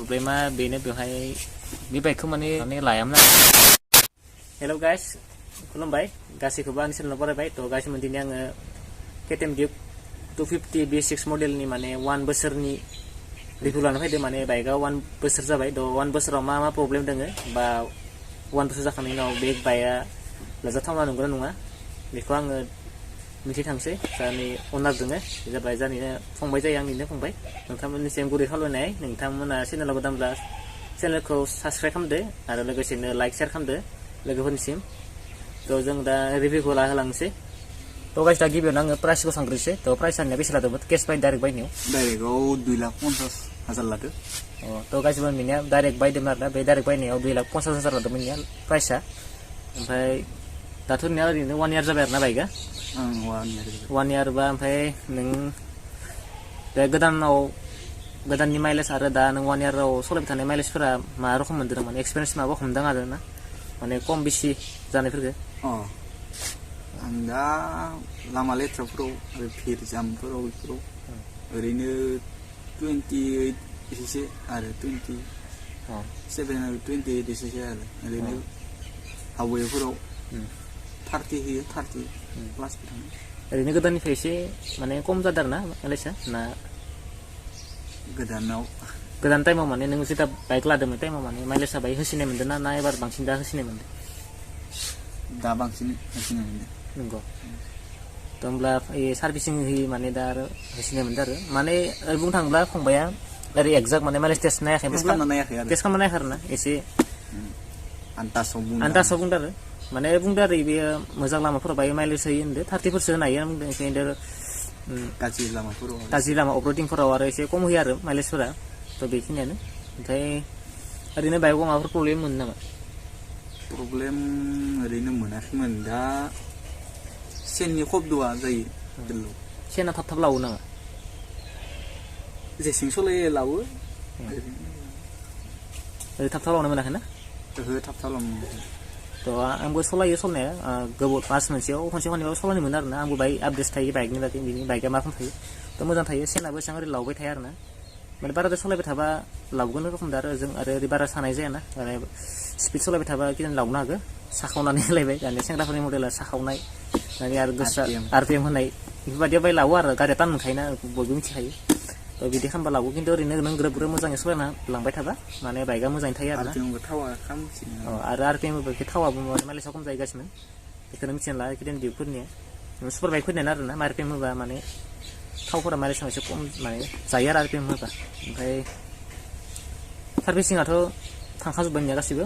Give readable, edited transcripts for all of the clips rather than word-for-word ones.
प्रब्लेमा बेनो बेवहाय बे बाइकखौ माने लायामोन आरो। हेल' गाइस, खुलुमबाय गासैखौबो आंनि चेनेलाव बरायबाय। थ' गाइस दिनै आङो KTM Duke 250 B6 मडेलनि माने 1 बोसोरनि रिभिउ लानो फैदों। माने बाइकआ 1 बोसोर जाबाय। थ' 1 बोसोराव मा मा प्रब्लेम दोङो बा 1 बोसोर जाखांनायनि उनाव बे बाइकआ लाजाथावना नंगौना नङा बेखौ आङो मिथिथांसै। जानि अनार दोङो, बे जाबाय जानिनो फंबाय जायो, आंनिनो फंबाय। नोंथांमोननिसिम गुरै खावलायनाय, नोंथांमोना चेनेलाव गोदानब्ला चेनेलखौ साबस्क्राइब खालामदो आरो लोगोसेनो लाइक शेयार खालामदो लोगोफोरनिसिम। थ' जों दा रिभिउखौ लाहोलांसै। थ' गाइस दा गिबियावनो आङो प्राइसखौ सांग्रोसै। थ' प्राइसआ बेसे लादोंमोन केस बाय डाइरेक्ट बायनायाव? डाइरेक्टआव 2,50,000 लादो। थ' गाइस मिनिया डाइरेक्ट बायदोंमोन आरोना। बे डाइरेक्ट बायनायाव 2,50,000 लादोंमोन निया प्राइसआ। ओमफ्राय दाथ' निया ओरैनो 1 इयार जाबाय आरोना बाइकआ। 1 इयार बा ओमफ्राय नों बे गोदाननि माइलेज आरो दा नों 1 इयाराव सलायबाय थानाय माइलेजफोरा मा रखम मोनदों? माने एक्सपिरियेन्स माबा हमदां आरो ना, माने खम बेसि जानायफोरखौ? आं दा लामा लेथ्राफोराव आरो भिर जामफोराव बेफोराव ओरैनो 28 एसेसो आरो 27 आरो 28 एसेसो आरो ओरैनो हावेफोराव 30 होयो, 30 प्लास थाङो। ओरैनो गोदाननिफ्राय एसे माने खम जादों आरो ना माइलेजआ ना? गोदान टाइमाव माने नों जेब्ला बाइक लादोंमोन टाइमाव माने माइलेजआ बाहाय होसिननाय मोनदों ना एबार बांसिन दा होसिननाय मोनदों? दा बांसिन होसिननाय मोनदों। नंगौ। थ' होमब्ला सार्भिसिं होयो माने दा आरो होसिननाय मोनदों आरो माने बुंनो थाङोब्ला फंबाया ओरै एक्जाक्ट माने माइलेज टेस्ट नायाखै खालामना नायाखै आरो ना, एसे आन्दासाव बुंदों आरो माने बुंदों आरो बेयो मोजां लामाफोराव बाहाय माइलेज होयो होनदों, 30फोरसो होनो हायो बुंदों। ओंखायनो गाज्रि लामा अफरडिंफोराव आरो एसे खम होयो आरो माइलेजफोरा। थ' बेखिनियानो। ओमफ्राय ओरैनो बाइकआव माबाफोर प्रब्लेम मोनो नामा? प्रब्लेम ओरैनो मोनाखैमोन। दा सेननि खब्दआ जायो। सेना थाब लावो नामा? जेसिं सलायो लावो। थाब लावनो मोनाखै ना? थाब लावनो मोनाखै। थ' आंबो सलायो सलायनाया गोबाव मास मोनसेयाव खनसेयाव सलायनो मोनो आरोना। आंबो बाइक आपडेट थायो बाइकनि बागै, बिनि बाइकआ मा रोखोम थायो। थ' मोजां थायो, सेनाबो एसेबां ओरै लावबाय थाया आरोना। माने बाराद्राय सलायबाय थाबा लावगोन रखमदा आरो जों आरो ओरै बारा सानाय जायाना। माने स्पिड सलायबाय थाबा किजानि लावनो हागौ। साखावनानै होलायबाय दानि सेंग्राफोरनि मडेला साखावनाय, दानि आरो गोसा RPM होनाय बेफोरबायदियाव बाय लावो आरो गारिया टान मोनखायोना, बयबो मिथिखायो। थ' बिदि खालामबा लावो, खिन्थु ओरैनो नों ग्रोब मोजाङै सलायना लांबाय थाबा माने बाइकआ मोजाङै थायो आरोना। आरो RPM थावाबो माइलेजआ खम जाहैगासिनो, बेखौनो मिथिना ला KTM Dukeफोरनिया। सुपार बाइकफोरनिया आरोना RPM होबा माने थावफोरा माइलेजआ एसे खम माने जायो आरो RPM होबा। ओमफ्राय सार्भिसिंआथ' थांखाजोब्बाय नोंनिया गासिबो?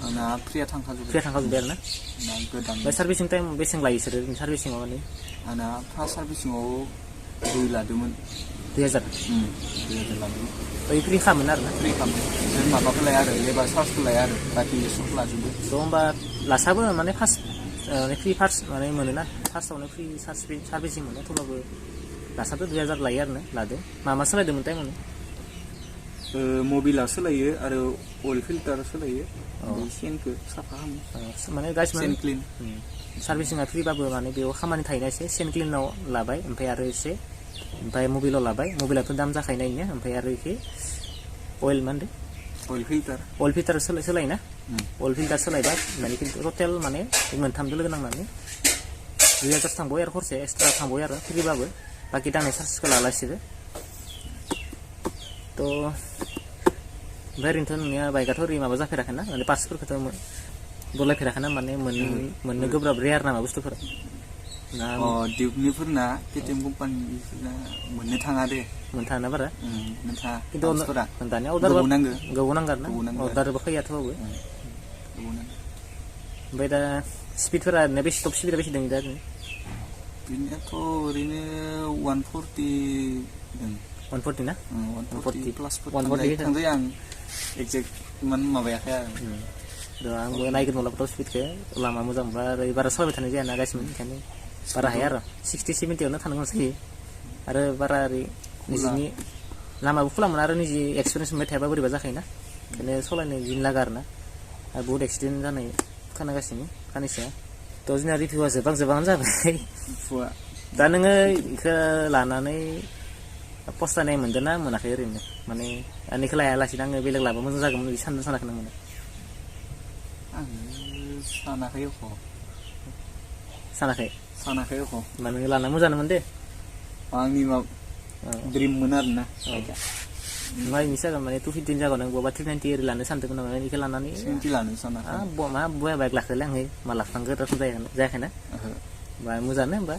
आंना फ्रिया थांखाजोब्बाय आरोना। ओमफ्राय सार्भिसिं टाइम बेसेबां लायो बिसोरो सार्भिसिंआव? माने आंना फार्स्ट सार्भिसिंआव 2 लादोंमोन। 2,000 लादोंमोन। फ्रि खामोन आरोना? फ्रि खामोन। जों माबाखौ लाया आरो लेबार चार्जखौ लाया आरो बाखि सब लाजोबो। थ' होमबा लासाबो माने फार्स्ट फ्रि फार्स्ट माने मोनोना, फार्स्टआवनो फ्रि सार्भिसिं मोनो। थेवब्लाबो लासाथ' 2,000 लायो आरोना। लादो मा सोलायदोंमोन टाइमावनो? मबिला सोलायो आरो अइल फिल्टार सोलायो। सेनखौ साफा खालामो माने गासिबो सेन क्लिन। सार्भिसिंआ फ्रिबाबो माने बेयाव खामानि थायोना एसे। सेन क्लिनाव लाबाय, ओमफ्राय आरो एसे ओमफ्राय मबिलाव लाबाय। मबिलाथ' दाम जाखायो नायनिया। ओमफ्राय आरो एखे अइल मा होनदों? अइल फिल्टार सोलायोना? अइल फिल्टार सोलायबा माने खिन्थु टटेल माने मोनथामजों लोगो नांनानै 2,000 थांबाय आरो खरसाया एक्सट्रा थांबाय आरो फ्रिबाबो। बाखि दांनाय चार्जखौ लालासिबो। थ' ओमफ्राय ओरैनोथ' नोंनिया बाइकआथ' ओरै माबा जाफेराखैना, माने पार्ट्सफोरखौथ' बदलायफेराखैना, माने मोननो गोब्राब रेयार नामा बुस्थुफोरा? डिउकनिफोरना KTM कम्पानिफोरना मोननो थाङा दे। मोननो थाङा बारा? मोननो थाङा। खिन्थु दानिया गोबाव नांगौ आरोना। अर्डारबो फैयाथ' बाबो। ओमफ्राय दा स्पिडफोरा ओरैनो बेसे टप स्पिडआ बेसे दं दा? बिनियाथ' ओरैनो 140 दं। 140 ना? 140 प्लास 140 थांजायो। आं एक्जेक्ट इमान माबायाखै आरो। आंबो नायगोन मालाबाथ' स्पिडखौ लामा मोजांबा आरो बारा सलायबाय थानाय जायाना गासिबो, ओंखायनो बारा हाया आरो 60-70आवनो थानो गोनां जायो। आरो बारा ओरै निजिनि लामाबो खुलामोन आरो निजि एक्सपिरियेन्स मोनबाय थायाबा बोरैबा जाखायोना, ओंखायनो सलायनो गिनो लागा आरोना। आरो बहुत एक्सिडेन्ट जानाय खोनागासिनो सानैसोआ। थ' जोंना रिभिउआ जोबां जाबाय। दा नोङो बेखौ लानानै पस्ट जानाय मोनदों ना मोनाखै ओरैनो माने आंनिखौ लायालासिनो आङो बेलेग लाबा मोजां जागौमोन बिदि सानदों सानाखै नों माने आं सानाखै एख' सानाखै एख' माने लाना मोजांमोन दे आंनि द्रिममोन आरोना माइनि जागोन माने 215 जागोन नों बबा 390 ओरै लानो सानदोंमोन नामा बेखौ लानानै 20 लानो सानाखै मा बया बाइक लाखोलै आङो मा लाखांगो रखम जायाखैना बा मोजाङानो होमबा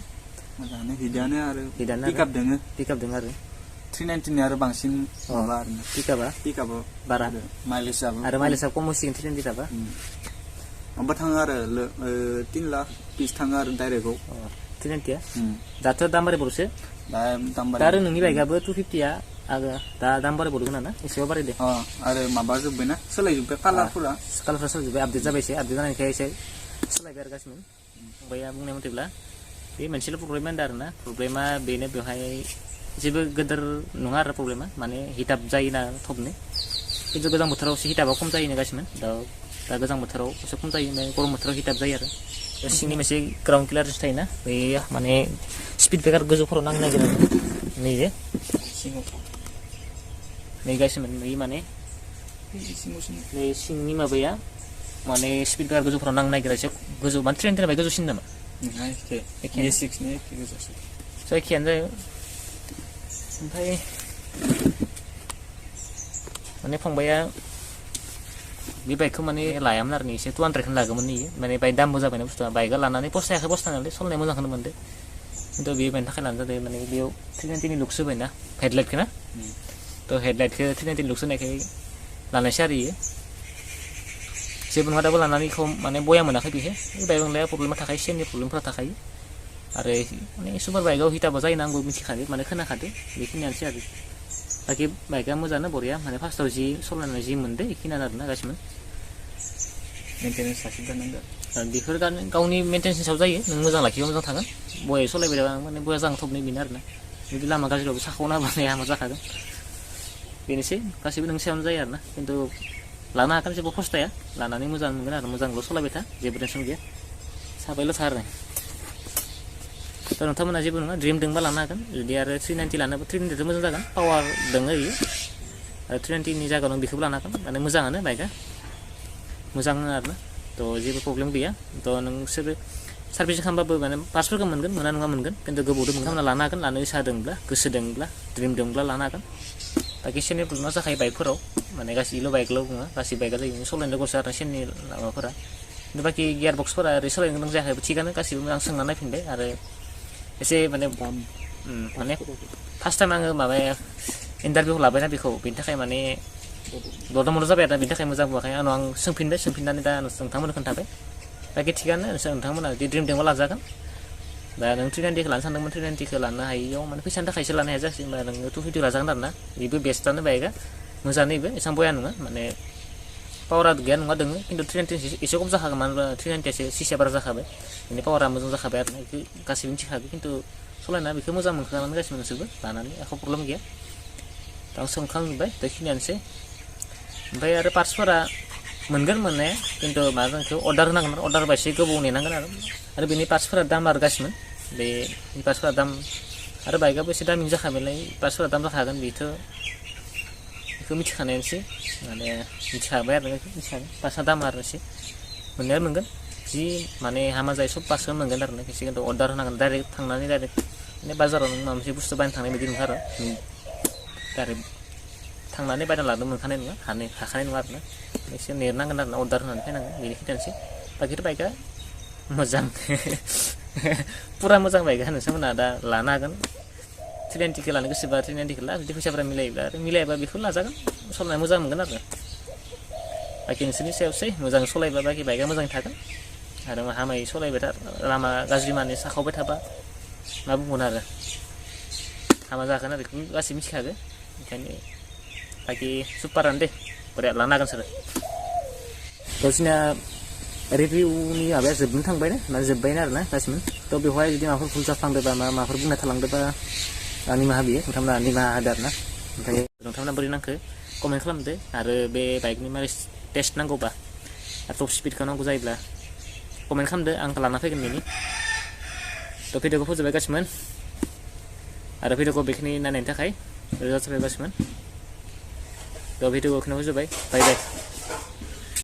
मोजाङानो हिटानो आरो हिटानो पिकआप दोङो पिकआप दङ आरो 390 नि आरो बांसिन माबा आरोना पिकआपा बारा माइलेजआबो आरो माइलेजआ खम होसिगोन 390 थाबा माबा थाङो आरो 3 लाख पिस थाङो आरो डाइरेक्टआव 390 दाथ' दाम बारायबावसो दा आरो नोंनि बाइकआबो 250 आ आरो दा दाम बारायबावदों ना एसेबां बारायदो आरो माबा जोब्बायना सोलायजोब्बाय कालारफोरा सोलायजोब्बाय आपडेट जाबायसो आपडेट जानायखाय एसे सोलायबाय आरो गासिबो फंबाया बुंनाय मथेब्ला बे मोनसेल' प्रब्लेम होनदों आरो ना प्रब्लेमा बेनो बेवहाय जेबो गोदोर नङा आरो प्रब्लेमा माने हिटाप जायोना थबनो खिन्थु गोजां बोथोरावसो हिटापा खम जायोनो गासिबो दा गोजां बोथोराव एसे खम जायो ओमफ्राय गरम बोथोराव हिटाप जायो आरो सिंनि मोनसे ग्राउन्ड क्लियारेन्स थायोना बे माने स्पिड ब्रेकार गोजौफोराव नांनो नागिरो नैजे नै गासिबो नुयो माने बे सिंनि माबाया माने स्पिड ब्रेकार गोजौफोराव नांनो नागिरा एसे गोजौ माने 390 निफ्राय गोजौसिन नामा जायखियानो जायो ओमफ्राय माने फंबाया बे बाइकखौ माने लायामोन आरो एसे 200 खौनो लागौमोन इयो माने बाइक दामबो जाबायना बुस्थुआ बाइकआ लानानै पस्तायाखै पस्तानालाय सलायनाय मोजांखौनो मोनदों खिन्थु बे बायनो थाखाय लानो जादों माने बेयाव 390 नि लुक्स होबायना हेडलाइटखौ ना थ' हेडलाइटखौ 390 लुक्स होनायखाय लानायसै आरो इयो जेबो नङा दाबो लानानै माने बया मोनाखै बेहाय बाइक लाया प्रब्लेमा थाखायो सेमनि प्रब्लेमफोरा थाखायो आरो माने सुपार बाइकआव हिटाबा जायो ना आंबो मिथिखादो माने खोनाखादो बेखिनियानोसै आरो बाखि बाइकआ मोजाङानो बरिया माने फार्स्टआव जि सलायनानै जि मोनदों बेखिनियानो आरोना गासिबो मेन्टेनेन्स लाखिबानांगोन बेफोर गावनि मेन्टेनेन्सनि सायाव जायो नों मोजां लाखिबा मोजां थागोन बया सलायबाय थाबा माने बया जागोन थबनो बेनो आरोना जुदि लामा गाज्रिबाबो साखावना होबानो हामा जाखागोन बेनोसै गासिबो नोंनि सायावनो जायो आरोना खिन्थु लानो हागोन जेबो खस्थ'या लानानै मोजां मोनगोन आरो मोजांल' सलायबाय था जेबो टेनसन गैया साबायल' था आरो थ' नोंथांमोना जेबो नङा ड्रिम दोंबा लानो हागोन जुदि आरो 390 लानोबा 390 मोजां जागोन पावार दोङो इयो आरो 390 नि जायगायाव नों बेखौबो लानो हागोन माने मोजाङानो बाइकआ मोजां आरोना थ' जेबो प्रब्लेम गैया थ' नोंसोरो सार्भिसिं खालामबाबो माने पार्ट्सफोरखौ मोनगोन मोना नङा मोनगोन खिन्थु गोबावदों नोंथांमोना लानो हागोन लानो इसा दंब्ला गोसो दंब्ला ड्रिम दंब्ला लानो हागोन बाखि सेननि प्रब्लेमा जाखायो बाइकफोराव माने गासैल' बाइकल' बुङा गासै बाइकआ जायो सलायनो गरसा आरो सेननि माबाफोरा खिन्थु बाखि गियार बक्सफोरा ओरै सलायनो गोनां जायाखै थिगानो गासिबो आं सोंना नायफिनबाय आरो एसे माने फार्स्ट टाइम आङो माबाया इन्टारभिउ लाबायना बेखौ बेनि थाखाय माने दरदामल' जाबाय आरो बेनि थाखाय मोजां बुङाखै आं सोंफिननानै दा नोंथांमोननो खोन्थाबाय बाखि थिगानो नोंथांमोना जुदि ड्रिम दोंबा लाजागोन दा नों 390 खौ लानो सानदोंमोन 390 खौ लानो हायियाव माने फैसानि थाखायसो लानो हाया जायासै होमबा नोङो 250 लाजागोन आरो ना बेबो बेस्टआनो बाइकआ मोजाङानो एसेबां बया नङा माने पावारा गैया नङा दोङो खिन्थु 390 एसे खम जाखागोन मानो होनबा 390 एसे सिसिया बारा जाखाबाय बेनि पावारा मोजां जाखाबाय आरो बेखौ गासैबो मिथिखागौ खिन्थु सलायना बेखौ मोजां मोनखागोन गासिबो नोंसोरबो लानानै एख' प्रब्लेम गैया दा आं सोंखांजोब्बाय बेखिनियानोसै ओमफ्राय आरो पार्ट्सफोरा मोनगोन मोननाया खिन्थु मा जोंखौ अर्डार होनांगोन अर्डार होबा एसे गोबाव नेनांगोन आरो बेनि पार्ट्सफोरा दाम आरो गासिबो बे पार्ट्सफोरा दाम आरो बाइकआबो एसे दामिनि जाखाबायलाय पार्ट्सफोरा दाम जाखागोन बेखौ मिथिखानायानोसै माने मिथिखाबाय आरो मिथिखागोन पार्ट्सआ दाम आरो एसे मोननाया मोनगोन जि माने हामा जायो सब पार्ट्सखौ मोनगोन आरो खेबसे खिन्थु अर्डार होनांगोन डाइरेक्ट थांनानै डाइरेक्ट माने बाजाराव नों माबा मोनसे बुस्थु बायनो थांनाय बायदि नङा आरो डाइरेक्ट थांनानै बायना लानो मोनखानाय नङा हाखानाय नङा आरोना एसे नेरनांगोन आरोना अर्डार होनानै फैनांगोन बेनि खिन्थानोसै बाखिथ' बाइकआ मोजां पुरा मोजां बाइकआ नोंथांमोना दा लानो हागोन 390 खौ लानो गोसोबा 390 खौ ला जुदि फैसाफोरा मिलायोबा बेखौ लाजागोन सलायनो मोजां मोनगोन आरो बाखि नोंसोरनि सायावसै मोजां सलायबा बाखि बाइकआ मोजाङै थागोन आरो हामायै सलायबाय था लामा गाज्रि माने साखावबाय थाबा मा बुंगोन आरो हामा जागोन आरो बेखौ गासैबो मिथिखागो ओंखायनो बाखि सुपारानो दे बरिया लानो हागोन सोरो गावसिना रिभिउनि माबाया जोबनो थांबायना माने जोब्बायना आरोना गासिबो थ' बेवहाय जुदि माबाफोर भुल जाफ्लांदोंबा माबाफोर बुंना थालांदोंबा निमाहा बियो नोंथांमोना निमाहा होदो आरोना ओमफ्राय नोंथांमोना बोरै नांखो कमेन्ट खालामदो आरो बे बाइकनि मारै टेस्ट नांगौबा टप स्पिडखौ नांगौ जायोब्ला कमेन्ट खालामदो आं लाना फैगोन बेनि थ' भिडिअखौ फोजोबबाय गासिमोन आरो भिडिअखौ बेखिनि नायनायनि थाखाय रोजा साबायखर गासिमोन थ' भिडिअखौ खोनाबाय बाय बाय